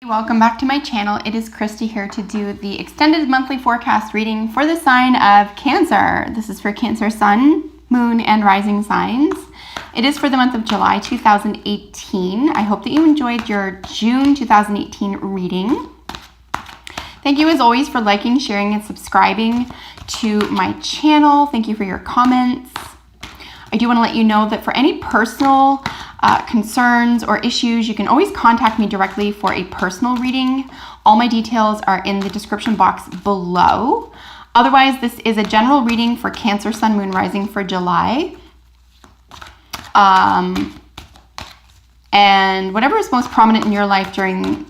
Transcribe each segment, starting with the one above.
Welcome back to my channel. It is Christy here to do the extended monthly forecast reading for the sign of Cancer. This is for Cancer Sun, Moon, and Rising signs. It is for the month of July 2018. I hope that you enjoyed your June 2018 reading. Thank you as always for liking, sharing, and subscribing to my channel. Thank you for your comments. I do want to let you know that for any personal concerns or issues, you can always contact me directly for a personal reading. All my details are in the description box below. Otherwise, this is a general reading for Cancer, Sun, Moon, Rising for July. And whatever is most prominent in your life during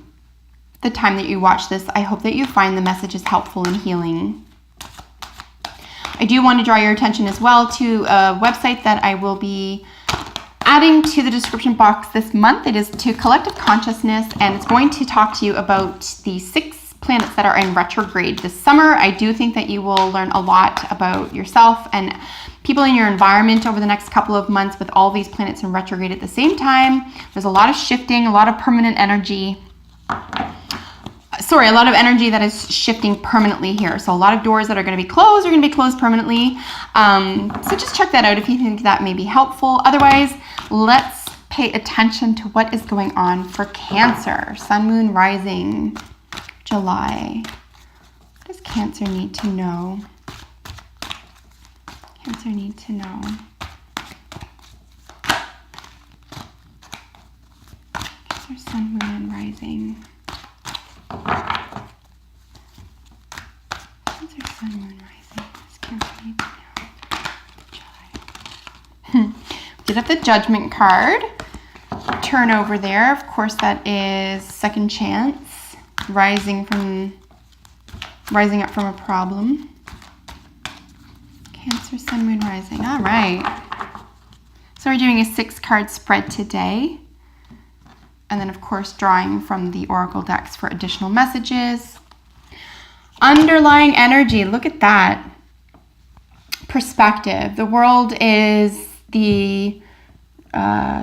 the time that you watch this, I hope that you find the messages helpful and healing. I do want to draw your attention as well to a website that I will be adding to the description box this month. It is to Collective Consciousness, and it's going to talk to you about the 6 planets that are in retrograde this summer. I do think that you will learn a lot about yourself and people in your environment over the next couple of months with all these planets in retrograde at the same time. There's a lot of shifting, a lot of permanent energy. A lot of energy that is shifting permanently here. So a lot of doors that are going to be closed are going to be closed permanently. So just check that out if you think that may be helpful. Otherwise, let's pay attention to what is going on for Cancer. Sun, Moon, Rising, July. What does Cancer need to know? Cancer need to know. Cancer, Sun, Moon, and Rising. Cancer, Sun, Moon, Rising. Does Cancer need to know? Get up the Judgment card. Turn over there. Of course, that is second chance. Rising up from a problem. Cancer, Sun, Moon, Rising. All right. So we're doing a 6-card spread today. And then, of course, drawing from the Oracle decks for additional messages. Underlying energy. Look at that. Perspective. The World is the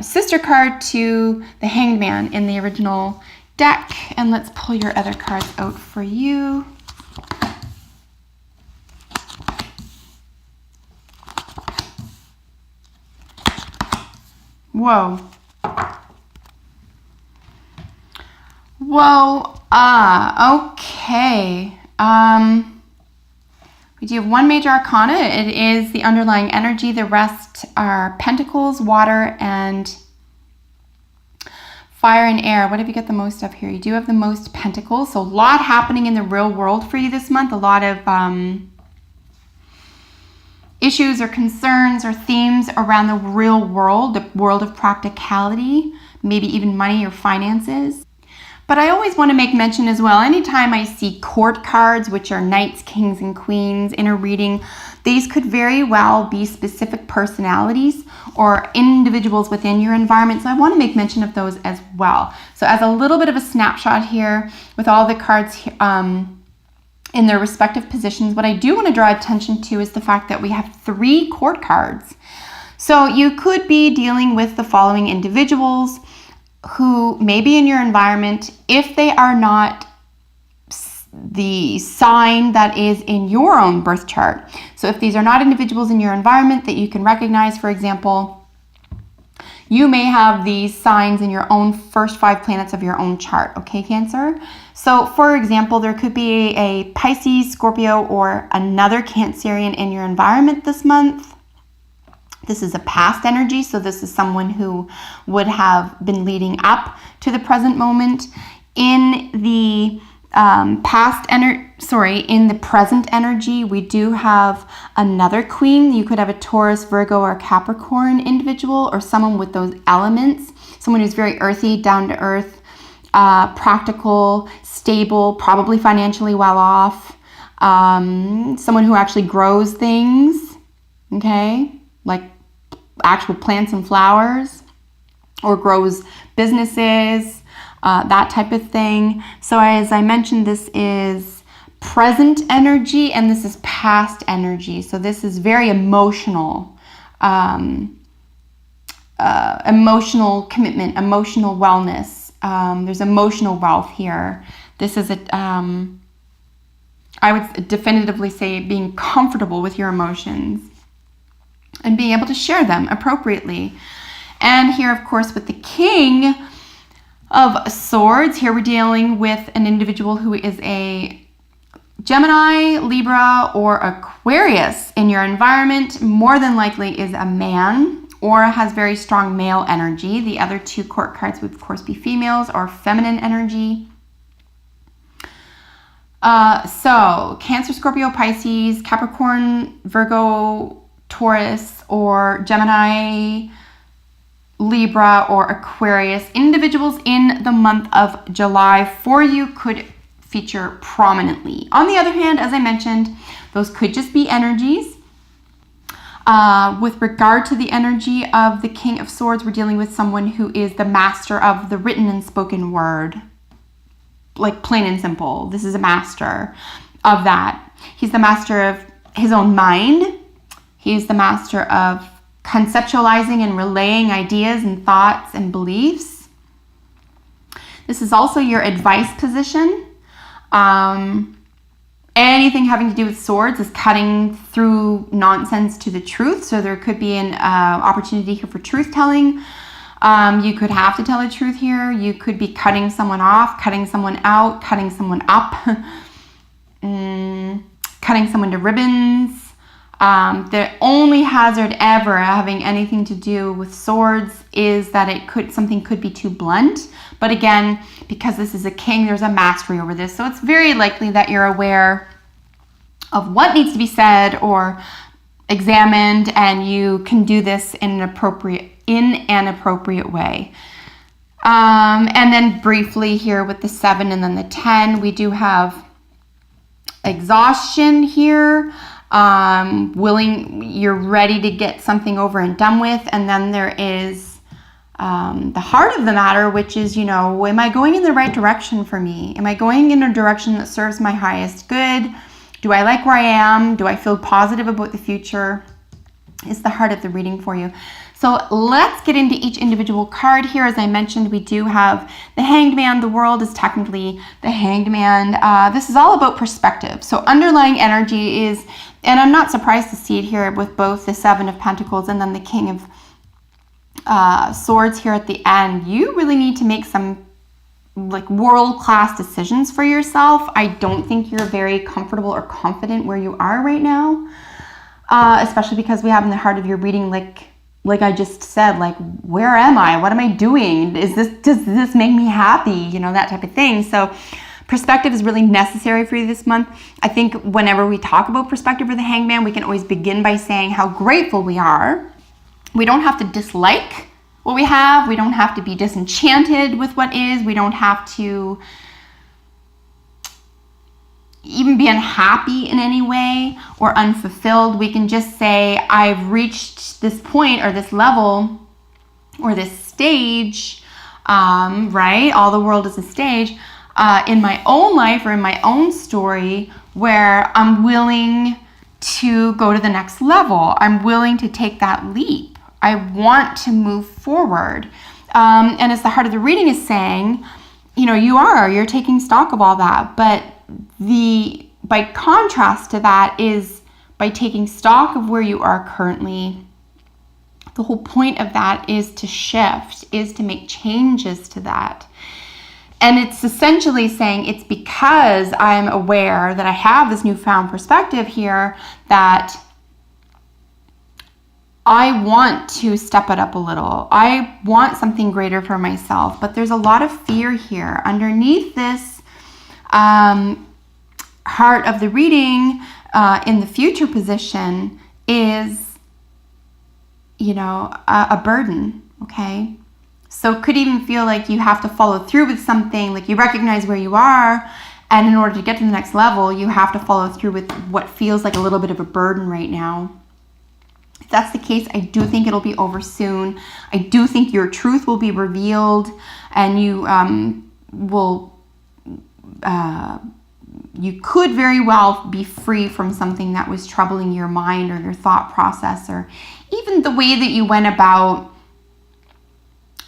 sister card to the Hanged Man in the original deck. And let's pull your other cards out for you. Whoa. Whoa, okay. We do have one major arcana. It is the underlying energy. The rest are pentacles, water, and fire and air. What have you got the most of here? You do have the most pentacles. So a lot happening in the real world for you this month. A lot of issues or concerns or themes around the real world, the world of practicality, maybe even money or finances. But I always want to make mention as well, anytime I see court cards, which are knights, kings, and queens in a reading, these could very well be specific personalities or individuals within your environment. So I want to make mention of those as well. So as a little bit of a snapshot here with all the cards in their respective positions, what I do want to draw attention to is the fact that we have 3 court cards. So you could be dealing with the following individuals who may be in your environment if they are not the sign that is in your own birth chart. So if these are not individuals in your environment that you can recognize, for example, you may have these signs in your own first 5 planets of your own chart, okay, Cancer? So for example, there could be a Pisces, Scorpio, or another Cancerian in your environment this month. This is a past energy, so this is someone who would have been leading up to the present moment. In the in the present energy, we do have another queen. You could have a Taurus, Virgo, or Capricorn individual, or someone with those elements. Someone who's very earthy, down to earth, practical, stable, probably financially well off. Someone who actually grows things, okay? Like actual plants and flowers, or grows businesses, that type of thing. So as I mentioned, this is present energy and this is past energy. So this is very emotional, emotional commitment, emotional wellness, There's emotional wealth here. This is I would definitively say being comfortable with your emotions and being able to share them appropriately. And here, of course, with the King of Swords, here we're dealing with an individual who is a Gemini, Libra, or Aquarius in your environment. More than likely is a man or has very strong male energy. The other two court cards would, of course, be females or feminine energy. So Cancer, Scorpio, Pisces, Capricorn, Virgo, Taurus, or Gemini, Libra, or Aquarius individuals in the month of July for you could feature prominently. On the other hand, as I mentioned, those could just be energies. With regard to the energy of the King of Swords, we're dealing with someone who is the master of the written and spoken word. Like plain and simple. This is a master of that. He's the master of his own mind. He's the master of conceptualizing and relaying ideas and thoughts and beliefs. This is also your advice position. Anything having to do with swords is cutting through nonsense to the truth. So there could be an opportunity here for truth telling. You could have to tell the truth here. You could be cutting someone off, cutting someone out, cutting someone up, cutting someone to ribbons. The only hazard ever having anything to do with swords is that something could be too blunt. But again, because this is a king, there's a mastery over this. So it's very likely that you're aware of what needs to be said or examined, and you can do this in an appropriate way. And then briefly here with the 7 and then the 10, we do have exhaustion here. You're ready to get something over and done with. And then there is the heart of the matter, which is, am I going in the right direction for me? Am I going in a direction that serves my highest good? Do I like where I am? Do I feel positive about the future? It's the heart of the reading for you. So let's get into each individual card here. As I mentioned, we do have the Hanged Man. The world is technically the Hanged Man. This is all about perspective. So underlying energy is, and I'm not surprised to see it here with both the 7 of Pentacles and then the King of Swords here at the end. You really need to make some world-class decisions for yourself. I don't think you're very comfortable or confident where you are right now, especially because we have in the heart of your reading, like I just said, where am I? What am I doing? Does this make me happy? That type of thing. So perspective is really necessary for you this month. I think whenever we talk about perspective or the Hanged Man, we can always begin by saying how grateful we are. We don't have to dislike what we have. We don't have to be disenchanted with what is. We don't have to even be unhappy in any way or unfulfilled. We can just say, I've reached this point or this level or this stage, right? All the world is a stage in my own life or in my own story where I'm willing to go to the next level. I'm willing to take that leap. I want to move forward. And as the heart of the reading is saying, you're taking stock of all that, but by contrast to that is by taking stock of where you are currently. The whole point of that is to shift, is to make changes to that. And it's essentially saying it's because I'm aware that I have this newfound perspective here that I want to step it up a little. I want something greater for myself, but there's a lot of fear here. Underneath this heart of the reading in the future position is, a burden, okay? So it could even feel like you have to follow through with something, like you recognize where you are, and in order to get to the next level, you have to follow through with what feels like a little bit of a burden right now. If that's the case, I do think it'll be over soon. I do think your truth will be revealed, and you you could very well be free from something that was troubling your mind or your thought process, or even the way that you went about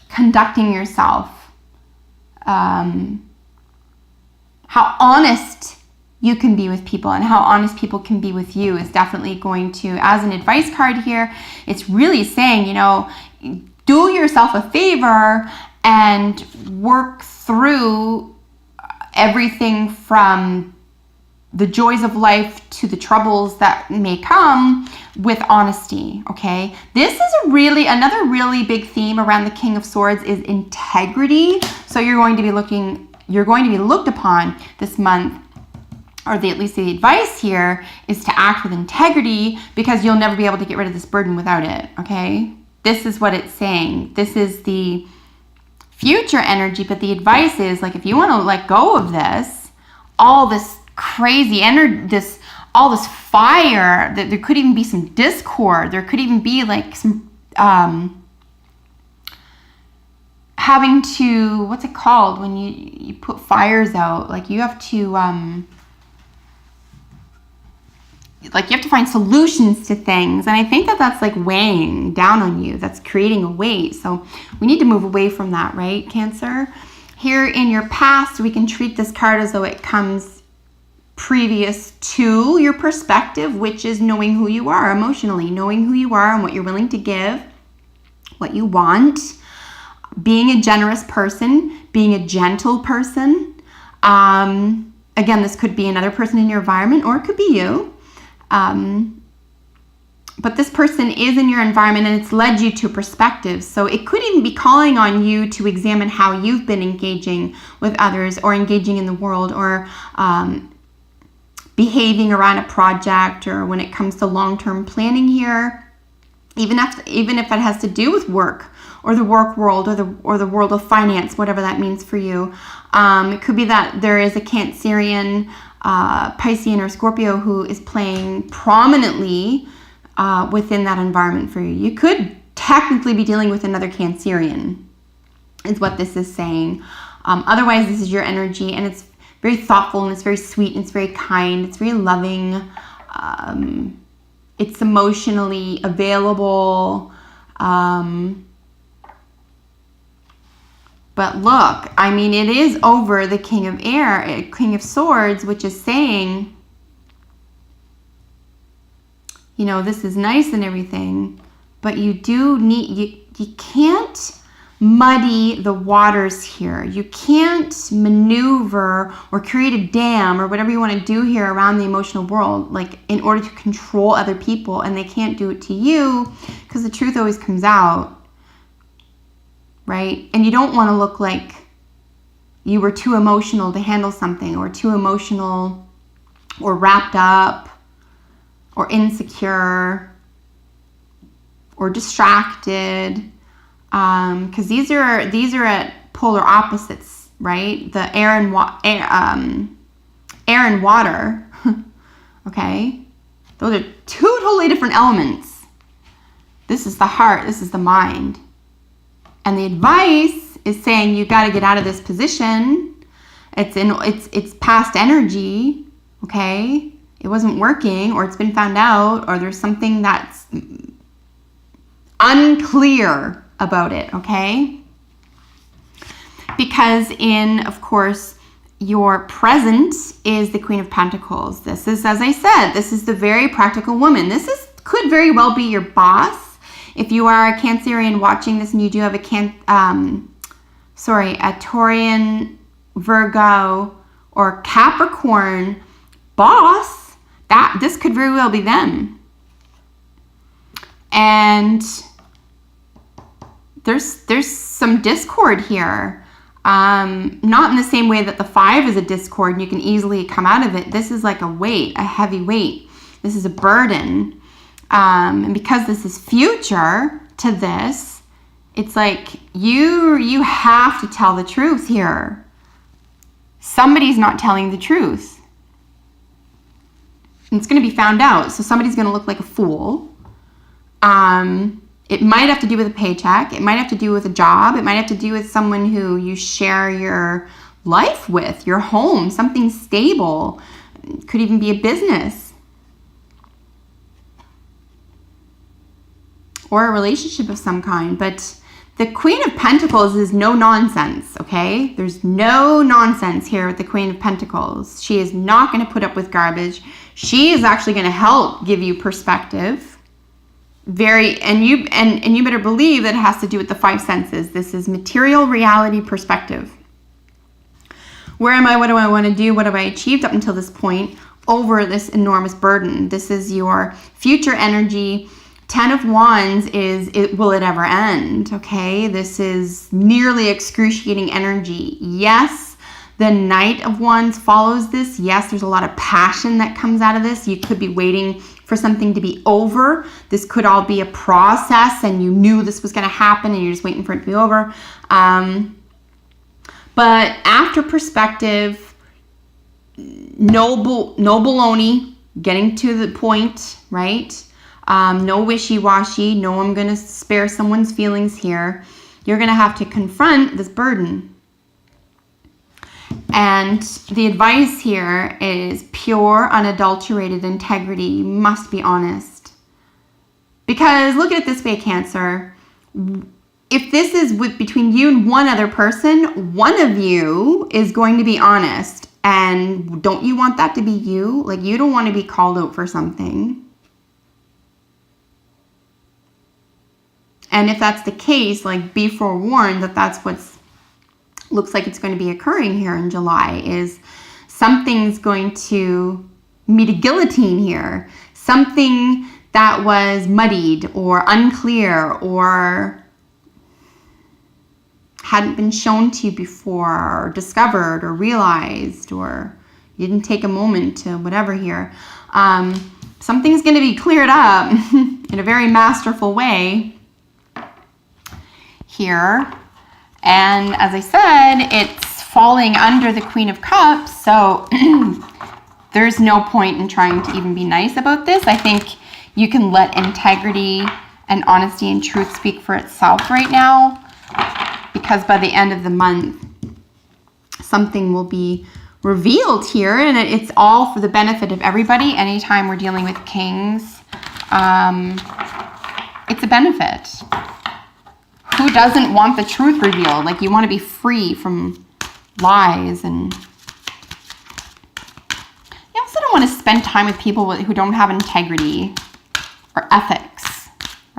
conducting yourself how honest you can be with people and how honest people can be with you is definitely going to, as an advice card here, it's really saying, do yourself a favor and work through everything from the joys of life to the troubles that may come with honesty, okay? This is another really big theme around the King of Swords is integrity. So you're going to be looked upon this month, or at least the advice here is to act with integrity, because you'll never be able to get rid of this burden without it, okay? This is what it's saying. This is the future energy, but the advice is, like, if you want to let go of this, all this crazy energy, all this fire, that there could even be some discord, there could even be like some having to, what's it called when you put fires out, like you have to find solutions to things, and I think that's like weighing down on you, that's creating a weight. So we need to move away from that, right, Cancer? Here in your past, we can treat this card as though it comes previous to your perspective, which is knowing who you are emotionally, knowing who you are and what you're willing to give, what you want, being a generous person, being a gentle person. Again, this could be another person in your environment, or it could be you. But this person is in your environment and it's led you to perspective. So it could even be calling on you to examine how you've been engaging with others, or engaging in the world, or behaving around a project, or when it comes to long-term planning here, even if it has to do with work, or the work world, or the world of finance, whatever that means for you. It could be that there is a Cancerian, Piscean, or Scorpio who is playing prominently within that environment for you. You could technically be dealing with another Cancerian, is what this is saying. Otherwise, this is your energy, and it's very thoughtful, and it's very sweet, and it's very kind, it's very loving, it's emotionally available, but look, I mean, it is over the King of Swords, which is saying, this is nice and everything, but you can't muddy the waters here. You can't maneuver or create a dam or whatever you want to do here around the emotional world, like in order to control other people, and they can't do it to you, because the truth always comes out, right? And you don't want to look like you were too emotional to handle something, or too emotional, or wrapped up, or insecure, or distracted. Because these are at polar opposites, right? The air and water, okay? Those are two totally different elements. This is the heart, this is the mind. And the advice is saying you got to get out of this position. It's past energy, okay? It wasn't working, or it's been found out, or there's something that's unclear about it, okay? Because of course, your present is the Queen of Pentacles. This is, as I said, this is the very practical woman. Could very well be your boss. If you are a Cancerian watching this and you do have a Taurian, Virgo, or Capricorn boss, this could very well be them. And there's some discord here. Not in the same way that the 5 is a discord and you can easily come out of it. This is like a weight, a heavy weight. This is a burden. And because this is future to this, it's like you have to tell the truth here. Somebody's not telling the truth. And it's going to be found out. So somebody's going to look like a fool. It might have to do with a paycheck. It might have to do with a job. It might have to do with someone who you share your life with, your home, something stable. It could even be a business or a relationship of some kind. But The Queen of Pentacles is no nonsense, okay? There's no nonsense here with the Queen of Pentacles. She is not going to put up with garbage. She is actually going to help give you perspective. And you better believe that it has to do with the five senses. This is material reality perspective. Where am I? What do I want to do? What have I achieved up until this point over this enormous burden? This is your future energy. 10 of Wands is, will it ever end? Okay, this is nearly excruciating energy. Yes, the Knight of Wands follows this. Yes, there's a lot of passion that comes out of this. You could be waiting for something to be over. This could all be a process and you knew this was going to happen and you're just waiting for it to be over. But after perspective, no baloney, getting to the point, right? No wishy-washy. No, I'm going to spare someone's feelings here. You're going to have to confront this burden. And the advice here is pure, unadulterated integrity. You must be honest. Because look at it this way, Cancer. If this is between you and one other person, one of you is going to be honest. And don't you want that to be you? Like, you don't want to be called out for something. And if that's the case, like, be forewarned that that's what's looks like it's going to be occurring here in July, is something's going to meet a guillotine here. Something that was muddied or unclear or hadn't been shown to you before or discovered or realized, or you didn't take a moment to whatever here. Something's going to be cleared up in a very masterful way here. And as I said, it's falling under the Queen of Cups, so there's no point in trying to even be nice about this. I think you can let integrity and honesty and truth speak for itself right now, because by the end of the month, something will be revealed here, and it's all for the benefit of everybody. Anytime we're dealing with kings, it's a benefit. Who doesn't want the truth revealed? Like, you want to be free from lies, and you also don't want to spend time with people who don't have integrity or ethics,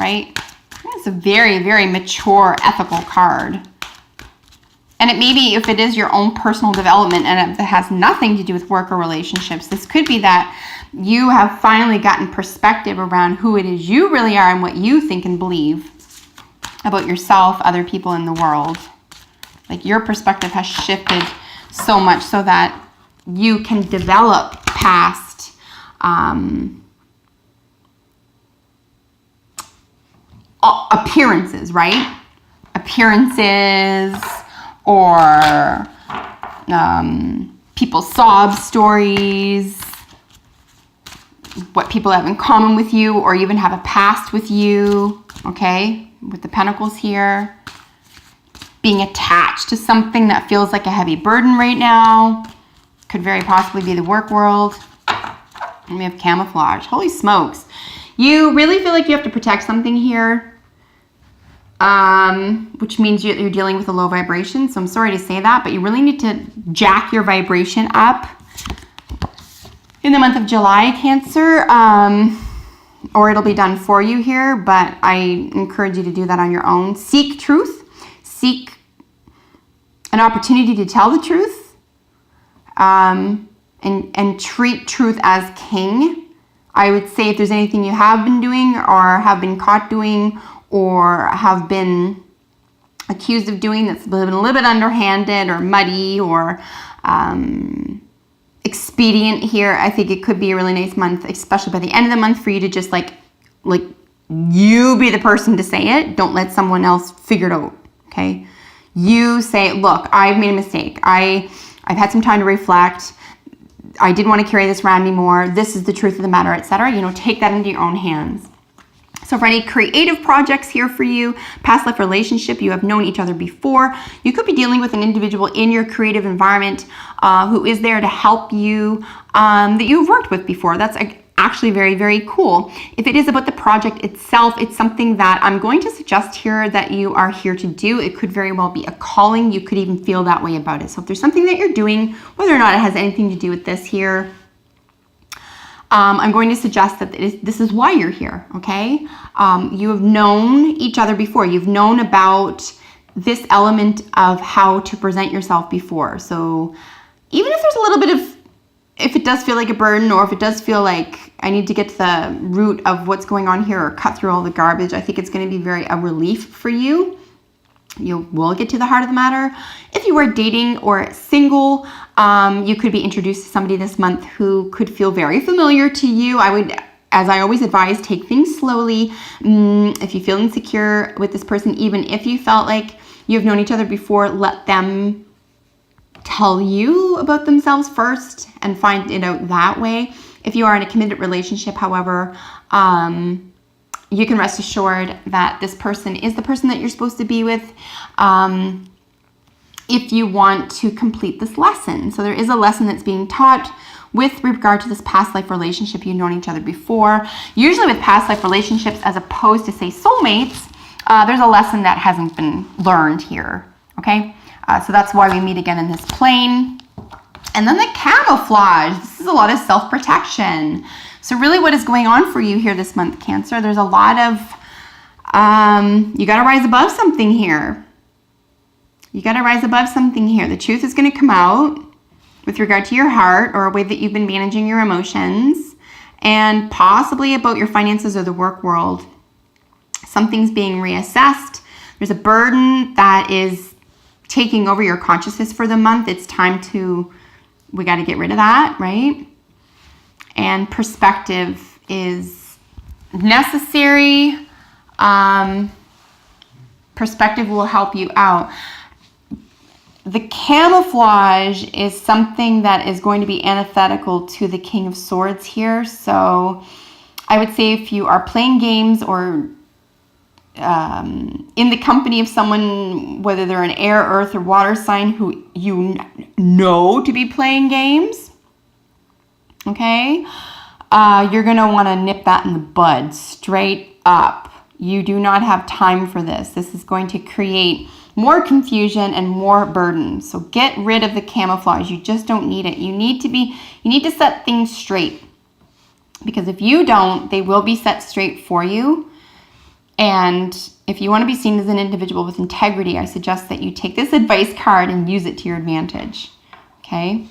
right? It's a very, very mature ethical card. And it may be, if it is your own personal development and it has nothing to do with work or relationships, this could be that you have finally gotten perspective around who it is you really are and what you think and believe about yourself, other people in the world. Like, your perspective has shifted so much so that you can develop past appearances, right? Appearances or people's sob stories, what people have in common with you, or even have a past with you, okay? With the Pentacles here, being attached to something that feels like a heavy burden right now. Could very possibly be the work world. And we have camouflage. Holy smokes. You really feel like you have to protect something here, which means you're dealing with a low vibration. So I'm sorry to say that, but you really need to jack your vibration up in the month of July, Cancer. Or it'll be done for you here, but I encourage you to do that on your own. Seek truth. Seek an opportunity to tell the truth, and treat truth as king. I would say if there's anything you have been doing or have been caught doing or have been accused of doing that's been a little bit underhanded or muddy or expedient here, I think it could be a really nice month, especially by the end of the month, for you to just like you be the person to say it. Don't let someone else figure it out, okay? You say, look, I've made a mistake. I've had some time to reflect. I didn't want to carry this around anymore. This is the truth of the matter, etc. You know, take that into your own hands. So for any creative projects here for you, past life relationship, you have known each other before. You could be dealing with an individual in your creative environment who is there to help you, that you've worked with before. That's actually very, very cool. If it is about the project itself, it's something that I'm going to suggest here that you are here to do. It could very well be a calling. You could even feel that way about it. So if there's something that you're doing, whether or not it has anything to do with this here, I'm going to suggest that this is why you're here, okay? You have known each other before. You've known about this element of how to present yourself before. So even if there's a little bit of, if it does feel like a burden, or if it does feel like I need to get to the root of what's going on here or cut through all the garbage, I think it's going to be a relief for you. You will get to the heart of the matter. If you are dating or single, you could be introduced to somebody this month who could feel very familiar to you. I would, as I always advise, take things slowly. If you feel insecure with this person, even if you felt like you've known each other before, let them tell you about themselves first and find it out that way. If you are in a committed relationship, however, you can rest assured that this person is the person that you're supposed to be with if you want to complete this lesson. So there is a lesson that's being taught with regard to this past life relationship. You've known each other before. Usually with past life relationships, as opposed to, say, soulmates, there's a lesson that hasn't been learned here, okay? So that's why we meet again in this plane. And then the camouflage. This is a lot of self-protection. So really what is going on for you here this month, Cancer? There's a lot of, you got to rise above something here. You got to rise above something here. The truth is going to come out with regard to your heart, or a way that you've been managing your emotions, and possibly about your finances or the work world. Something's being reassessed. There's a burden that is taking over your consciousness for the month. It's time to, we got to get rid of that, right? And perspective is necessary. Perspective will help you out. The camouflage is something that is going to be antithetical to the King of Swords here. So I would say if you are playing games or in the company of someone, whether they're an air, earth, or water sign who you know to be playing games, okay, you're going to want to nip that in the bud straight up. You do not have time for this. This is going to create more confusion and more burden. So get rid of the camouflage. You just don't need it. You need to set things straight, because if you don't, they will be set straight for you. And if you want to be seen as an individual with integrity, I suggest that you take this advice card and use it to your advantage. Okay?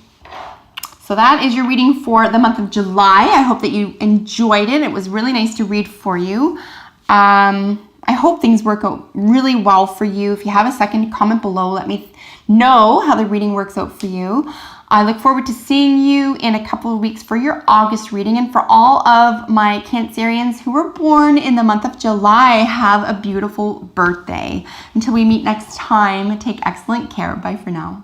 So that is your reading for the month of July. I hope that you enjoyed it. It was really nice to read for you. I hope things work out really well for you. If you have a second, comment below. Let me know how the reading works out for you. I look forward to seeing you in a couple of weeks for your August reading. And for all of my Cancerians who were born in the month of July, have a beautiful birthday. Until we meet next time, take excellent care. Bye for now.